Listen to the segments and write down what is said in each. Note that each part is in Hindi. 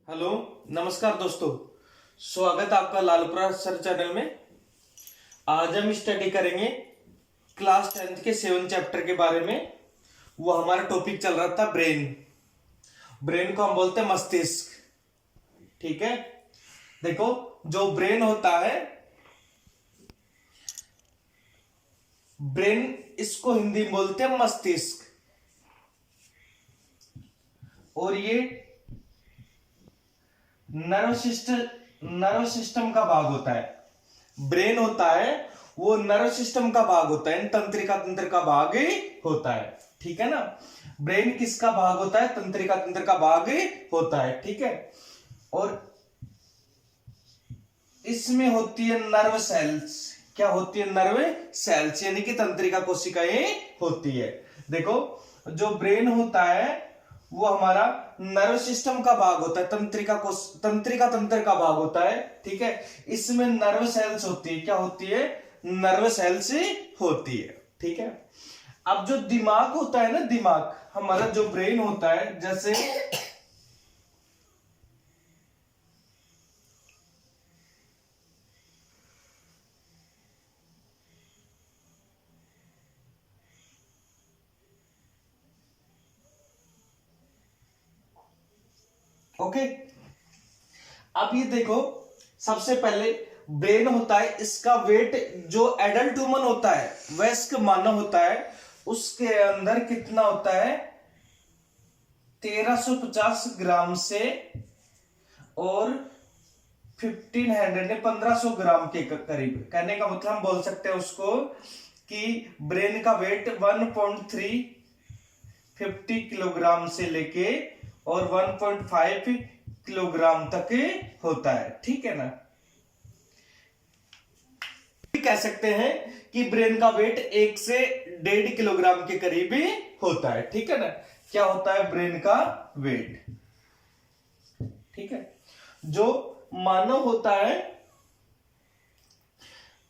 हेलो, नमस्कार दोस्तों। स्वागत आपका लालपुरा सर चैनल में। आज हम स्टडी करेंगे क्लास 10th के 7 चैप्टर के बारे में। वो हमारा टॉपिक चल रहा था ब्रेन। ब्रेन को हम बोलते हैं मस्तिष्क। ठीक है, देखो जो ब्रेन होता है, ब्रेन इसको हिंदी में बोलते हैं मस्तिष्क। और ये नर्व सिस्टम का भाग होता है। ब्रेन होता है वो नर्व सिस्टम का भाग होता है, तंत्रिका तंत्र का भाग ही होता है। ठीक है ना, ब्रेन किसका भाग होता है? तंत्रिका तंत्र का भाग ही होता है। ठीक है, और इसमें होती है नर्व सेल्स। क्या होती है? नर्व सेल्स, यानी कि तंत्रिका कोशिकाएं होती है। देखो जो ब्रेन होता है वो हमारा नर्व सिस्टम का भाग होता है, तंत्रिका तंत्र का भाग होता है। ठीक है, इसमें नर्व सेल्स होती है। क्या होती है? नर्व सेल्स होती है। ठीक है, अब जो दिमाग होता है ना, दिमाग हमारा जो ब्रेन होता है, जैसे ओके। अब ये देखो, सबसे पहले ब्रेन होता है, इसका वेट जो एडल्ट ह्यूमन होता है, वयस्क मानव होता है, उसके अंदर कितना होता है? 1350 ग्राम से और 1500 ग्राम के करीब। कहने का मतलब हम बोल सकते हैं उसको कि ब्रेन का वेट 1.350 किलोग्राम से लेके और 1.5 किलोग्राम तक होता है। ठीक है ना, कह सकते हैं कि ब्रेन का वेट 1 से 1.5 किलोग्राम के करीब ही होता है। ठीक है ना, क्या होता है ब्रेन का वेट? ठीक है, जो मानव होता है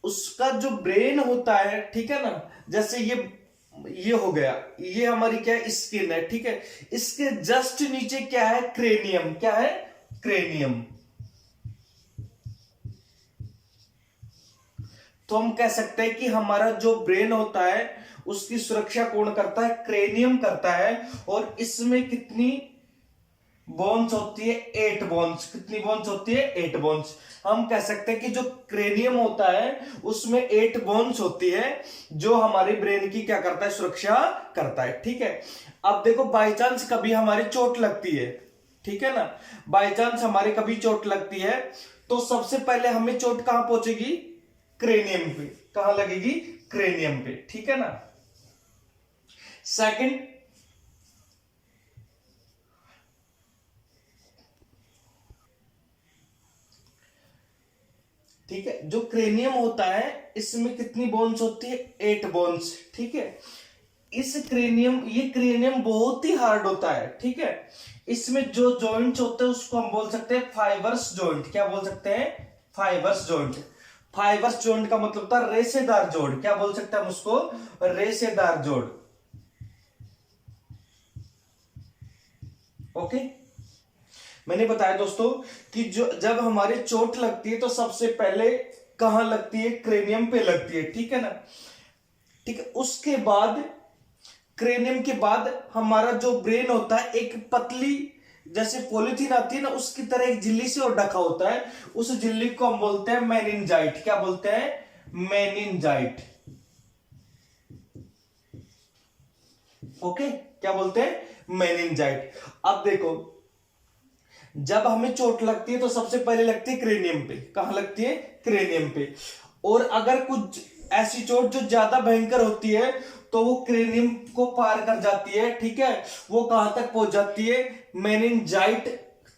उसका जो ब्रेन होता है, ठीक है ना, जैसे ये हो गया, ये हमारी क्या है? स्किन है। ठीक है, इसके जस्ट नीचे क्या है? क्रेनियम। क्या है? क्रेनियम। तो हम कह सकते हैं कि हमारा जो ब्रेन होता है उसकी सुरक्षा कौन करता है? क्रेनियम करता है। और इसमें कितनी बोन्स होती है? 8 बोन्स। कितनी बोन्स होती है? 8 बोन्स। हम कह सकते हैं कि जो क्रेनियम होता है उसमें 8 बोन्स होती है, जो हमारे ब्रेन की क्या करता है? सुरक्षा करता है। ठीक है, अब देखो बाई चांस कभी हमारी चोट लगती है, ठीक है ना, बाई चांस हमारे कभी चोट लगती है, तो सबसे पहले हमें चोट कहां पहुंचेगी? क्रेनियम पे। कहां लगेगी? क्रेनियम पे। ठीक है ना। सेकंड, ठीक है, जो क्रेनियम होता है इसमें कितनी बोन्स होती है? 8 बोन्स। ठीक है, ये क्रेनियम बहुत ही हार्ड होता है। ठीक है, इसमें जो जॉइंट्स होते हैं उसको हम बोल सकते हैं फाइबर्स जॉइंट। क्या बोल सकते हैं? Fibres joint. फाइबर्स जॉइंट का मतलब था रेशेदार जोड़। क्या बोल सकते हैं हम उसको? रेशेदार जोड़। ओके, मैंने बताया दोस्तों कि जो जब हमारी चोट लगती है तो सबसे पहले कहां लगती है? क्रेनियम पे लगती है। ठीक है ना। ठीक है, उसके बाद क्रेनियम के बाद हमारा जो ब्रेन होता है एक पतली जैसे पॉलिथीन आती है ना, उसकी तरह एक झिल्ली से और ढका होता है। उस झिल्ली को हम बोलते हैं मेनिंजाइट। क्या बोलते हैं? मेनिंजाइट। ओके, क्या बोलते हैं? मेनिंजाइट। अब देखो, जब हमें चोट लगती है तो सबसे पहले लगती है क्रेनियम पे। कहां लगती है? क्रेनियम पे। और अगर कुछ ऐसी चोट जो ज्यादा भयंकर होती है तो वो क्रेनियम को पार कर जाती है। ठीक है, वो कहां तक पहुंच जाती है? मेनिंजाइट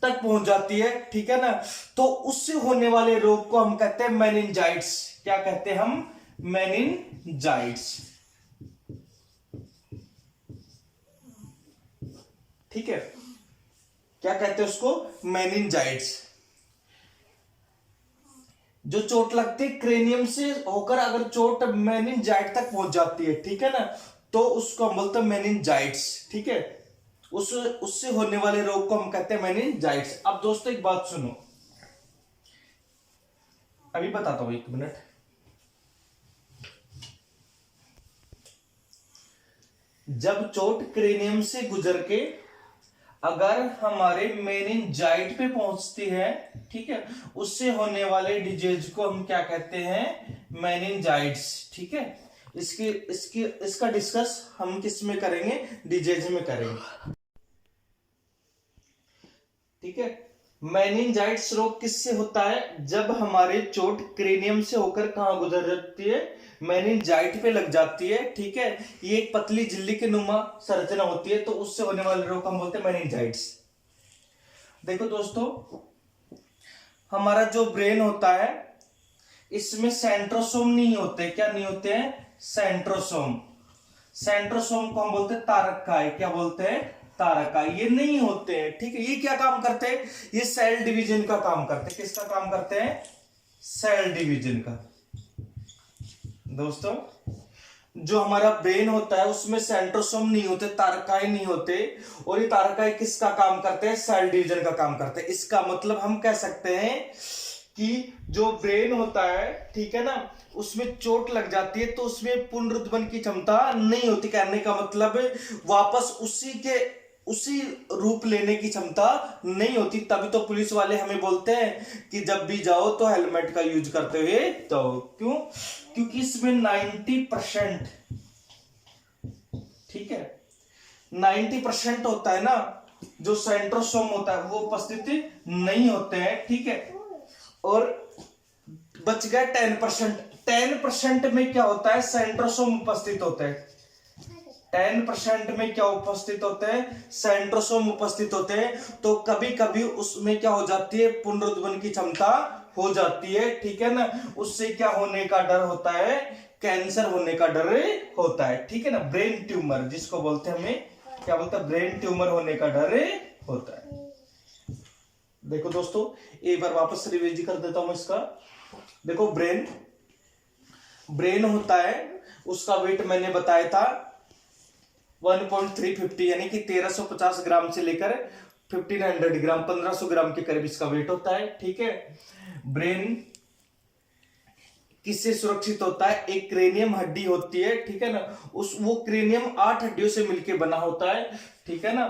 तक पहुंच जाती है। ठीक है ना, तो उससे होने वाले रोग को हम कहते हैं मेनिंजाइट्स। क्या कहते हैं हम? मेनिंजाइट्स। ठीक है, क्या कहते हैं उसको? मेनिंजाइट्स। जो चोट लगती है क्रेनियम से होकर अगर चोट मेनिंजाइट तक पहुंच जाती है, ठीक है ना, तो उसको हम बोलते हैं मेनिंजाइट्स। ठीक है, उस उससे होने वाले रोग को हम कहते हैं मेनिंजाइटिस। अब दोस्तों एक बात सुनो, अभी बताता हूं, 1 मिनट। जब चोट क्रेनियम से गुजर के अगर हमारे मेनिंजाइट पे पहुंचती है, ठीक है, उससे होने वाले डिजीज को हम क्या कहते हैं, मेनिंजाइटिस। ठीक है, इसकी इसकी इसका डिस्कस हम किस में करेंगे, डिजीज में करेंगे। ठीक है, मेनिंजाइटिस रोग किससे होता है, जब हमारे चोट क्रेनियम से होकर कहां गुजर जाती है, मेनिंजाइट पे लग जाती है। ठीक है, ये एक पतली झिल्ली के नुमा संरचना होती है, तो उससे होने वाले रोग हम बोलते हैं मेनिंजाइटिस। देखो दोस्तों, हमारा जो ब्रेन होता है इसमें सेंट्रोसोम नहीं होते। क्या नहीं होते हैं, सेंट्रोसोम। सेंट्रोसोम को हम बोलते हैं तारकाय। क्या बोलते हैं, तारकाय। ये नहीं होते हैं। ठीक है, ये क्या काम करते हैं, ये सेल डिवीजन का काम करते हैं। किसका काम करते हैं, सेल डिवीजन का। दोस्तों, जो हमारा ब्रेन होता है उसमें सेंट्रोसोम नहीं होते, तारकाय नहीं होते, और ये तारकाय किसका काम करते हैं, सेल डिवीजन का काम करते हैं। इसका मतलब हम कह सकते हैं कि जो ब्रेन होता है, ठीक है ना, उसमें चोट लग जाती है तो उसमें पुनरुत्थान की क्षमता नहीं होती। कहने का मतलब वापस उसी रूप लेने की क्षमता नहीं होती। तभी तो पुलिस वाले हमें बोलते हैं कि जब भी जाओ तो हेलमेट का यूज करते हुए तो। क्यों, क्योंकि इसमें 90%, ठीक है, 90% होता है ना, जो सेंट्रोसोम होता है वो उपस्थित नहीं होते हैं। ठीक है, और बच गया 10%। 10% में क्या होता है, सेंट्रोसोम उपस्थित होते हैं। 10% में क्या उपस्थित होते हैं, सेंट्रोसोम उपस्थित होते हैं। तो कभी कभी उसमें क्या हो जाती है, पुनरुत्थान की क्षमता हो जाती है। ठीक है ना, उससे क्या होने का डर होता है, कैंसर होने का डर होता है। ठीक है ना, ब्रेन ट्यूमर जिसको बोलते हैं, हमें क्या बोलते हैं, ब्रेन ट्यूमर होने का डर होता है। देखो दोस्तों, एक बार वापस रिवीज कर देता हूं इसका। देखो, ब्रेन होता है, उसका वेट मैंने बताया था 1.350, यानी कि 1350 ग्राम से लेकर 1500 ग्राम, 1500 ग्राम के करीब इसका वेट होता है। ठीक है, ब्रेन किससे सुरक्षित होता है, एक क्रेनियम हड्डी होती है। ठीक है ना, वो क्रेनियम 8 हड्डियों से मिलकर बना होता है। ठीक है ना,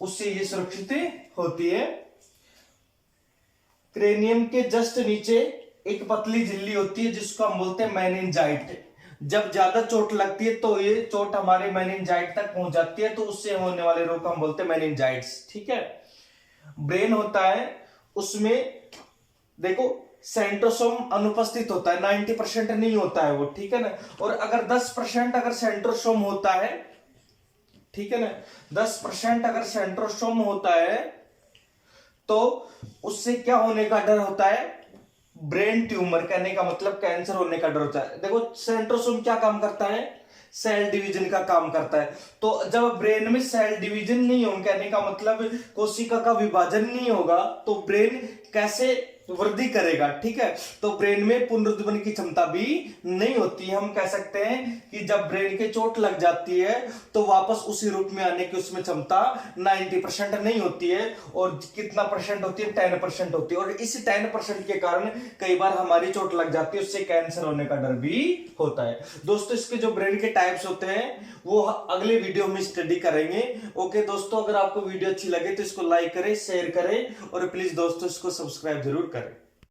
उससे ये सुरक्षित होती है। क्रेनियम के जस्ट नीचे एक पतली झिल्ली होती है जिसको हम बोलते हैं मेनिंजाइट। जब ज्यादा चोट लगती है तो ये चोट हमारे मेनिंजाइट तक पहुंच जाती है, तो उससे होने वाले रोग को हम बोलते हैं मेनिंजाइटिस। ठीक है, ब्रेन होता है, उसमें देखो सेंट्रोसोम अनुपस्थित होता है, 90% नहीं होता है वो। ठीक है ना, और अगर 10% अगर सेंट्रोसोम होता है, ठीक है ना, 10% अगर सेंट्रोसोम होता है तो उससे क्या होने का डर होता है, ब्रेन ट्यूमर। कहने का मतलब कैंसर होने का डर होता है। देखो, सेंट्रोसोम क्या काम करता है, सेल डिवीजन का काम करता है। तो जब ब्रेन में सेल डिवीजन नहीं होगा, कहने का मतलब कोशिका का विभाजन नहीं होगा, तो ब्रेन कैसे वृद्धि करेगा। ठीक है, तो ब्रेन में पुनरुत्थान की क्षमता भी नहीं होती है। हम कह सकते हैं कि जब ब्रेन के चोट लग जाती है तो वापस उसी रूप में आने की उसमें क्षमता 90% नहीं होती है, और कितना परसेंट होती है, 10% होती है। और इस 10% के कारण कई बार हमारी चोट लग जाती है, उससे कैंसर होने का डर भी होता है। दोस्तों, इसके जो ब्रेन के टाइप्स होते हैं वो अगले वीडियो में स्टडी करेंगे। ओके दोस्तों, अगर आपको वीडियो अच्छी लगे तो इसको लाइक करें, शेयर करें, और प्लीज दोस्तों इसको सब्सक्राइब जरूर करें।